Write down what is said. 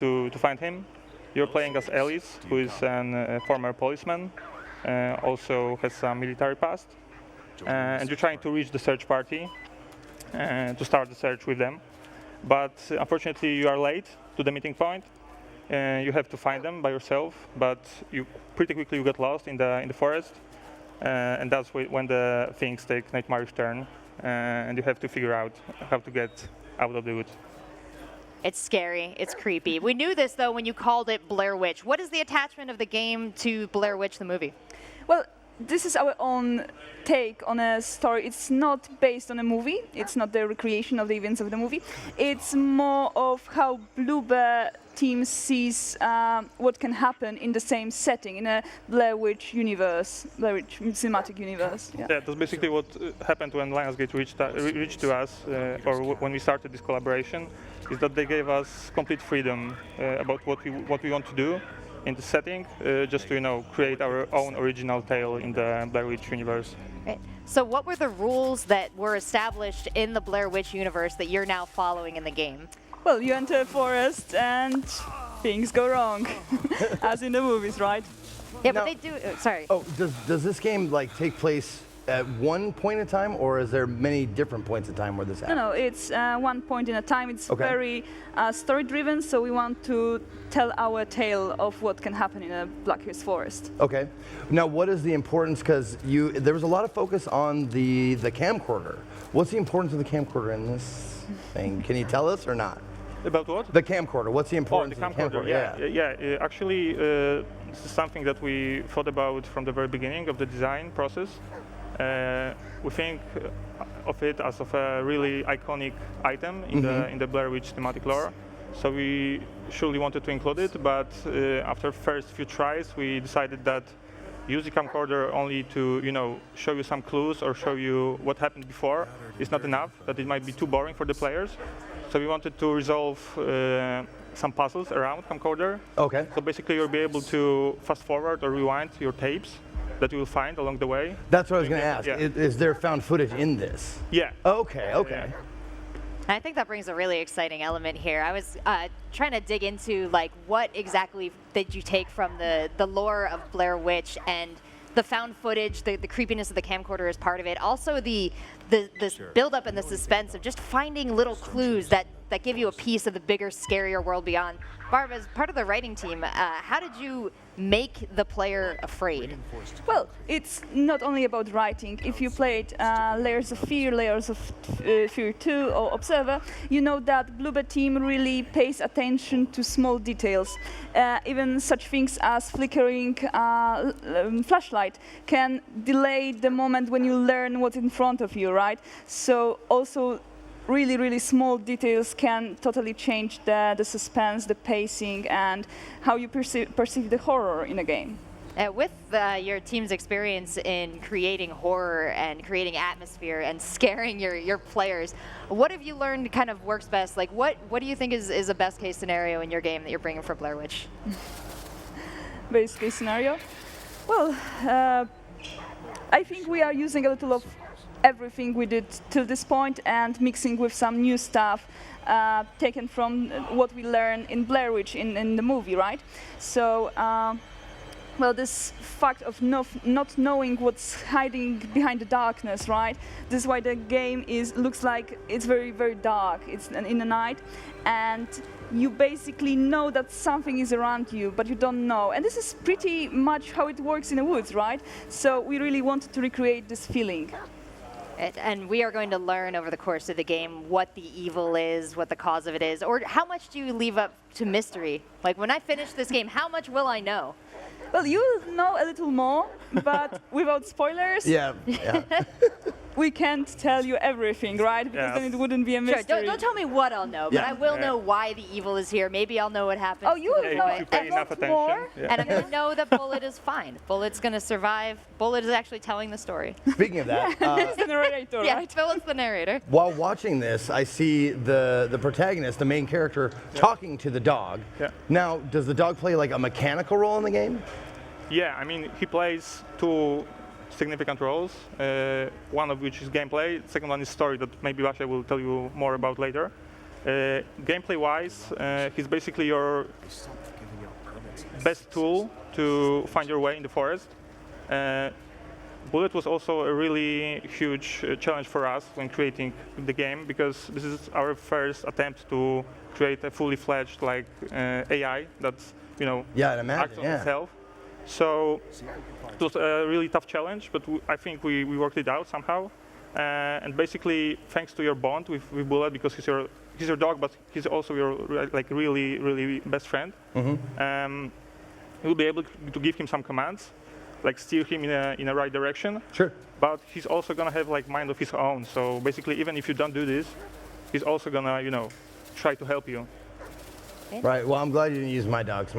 to find him. You're playing as Ellis, who is a former policeman, also has some military past, and you're trying to reach the search party to start the search with them. But unfortunately, you are late to the meeting point. You have to find them by yourself, but you pretty quickly you get lost in the forest, and that's when the things take nightmarish turn, and you have to figure out how to get out of the woods. It's scary. It's creepy. We knew this, though, when you called it Blair Witch. What is the attachment of the game to Blair Witch, the movie? Well, this is our own take on a story. It's not based on a movie. It's not the recreation of the events of the movie. It's more of how Bloober team sees what can happen in the same setting, in a Blair Witch universe, Blair Witch cinematic universe. Yeah, that's basically what happened when Lionsgate reached to us, or when we started this collaboration, is that they gave us complete freedom about what we want to do in the setting, just to create our own original tale in the Blair Witch universe. Right. So what were the rules that were established in the Blair Witch universe that you're now following in the game? Well, you enter a forest and things go wrong, as in the movies, right? Yeah, but they do. Sorry. Oh, does this game take place at one point in time, or is there many different points in time where this happens? No, it's one point in a time. It's very story-driven, so we want to tell our tale of what can happen in a Black Hills forest. Okay. Now, what is the importance? Because there was a lot of focus on the camcorder. What's the importance of the camcorder in this thing? Can you tell us or not? About what? The camcorder. What's the importance of the camcorder? Yeah. Actually, this is something that we thought about from the very beginning of the design process. We think of it as of a really iconic item in the Blair Witch thematic lore. So we surely wanted to include it, but after first few tries, we decided that use the camcorder only to show you some clues or show you what happened before is not enough. That it might be too boring for the players. So we wanted to resolve some puzzles around camcorder. Okay. So basically, you'll be able to fast forward or rewind your tapes that you will find along the way. That's what I was going to ask. Yeah. Is there found footage in this? Yeah. Okay. Yeah. I think that brings a really exciting element here. I was trying to dig into what exactly did you take from the lore of Blair Witch, and the found footage, the creepiness of the camcorder is part of it. Also the build-up and the suspense of just finding little clues that give you a piece of the bigger, scarier world beyond. Barb, as part of the writing team, how did you make the player afraid? Well, it's not only about writing. If you played Layers of Fear, Layers of Fear 2 or Observer, you know that Bloober team really pays attention to small details. Even such things as flickering flashlight can delay the moment when you learn what's in front of you, right? So also really, really small details can totally change the suspense, the pacing, and how you perceive the horror in a game. With your team's experience in creating horror and creating atmosphere and scaring your players, what have you learned kind of works best? What do you think is a best case scenario in your game that you're bringing for Blair Witch? Best case scenario? Well, I think we are using a little of everything we did till this point and mixing with some new stuff taken from what we learned in Blair Witch in the movie, right? So, well, this fact of not knowing what's hiding behind the darkness, right? This is why the game looks like it's very, very dark. It's in the night, and you basically know that something is around you, but you don't know. And this is pretty much how it works in the woods, right? So we really wanted to recreate this feeling. And we are going to learn over the course of the game what the evil is, what the cause of it is, or how much do you leave up to mystery? When I finish this game, how much will I know? Well, you will know a little more, but without spoilers. Yeah. We can't tell you everything, right? Because then it wouldn't be a mystery. Sure, don't tell me what I'll know, but I will know why the evil is here. Maybe I'll know what happens. Oh, you will know pay enough attention. more. Yeah. And I'm going to know that Bullet is fine. Bullet's going to survive. Bullet is actually telling the story. Speaking of that, It's the narrator, Yeah, right? Bullet's the narrator. while watching this, I see the protagonist, the main character, talking to the dog. Yeah. Now, does the dog play a mechanical role in the game? Yeah, I mean, he plays two significant roles, one of which is gameplay, the second one is story that maybe Basia will tell you more about later. Gameplay-wise, he's basically your best tool to find your way in the forest. Bullet was also a really huge challenge for us when creating the game, because this is our first attempt to create a fully fledged AI that's Yeah, I'd imagine, acts on yeah. itself. So it was a really tough challenge, but I think we worked it out somehow. And basically, thanks to your bond with Bullet, because he's your dog, but he's also your really best friend. You'll be able to give him some commands, like steer him in a right direction. Sure. But he's also gonna have mind of his own. So basically, even if you don't do this, he's also gonna try to help you. Right. Well, I'm glad you didn't use my dogs.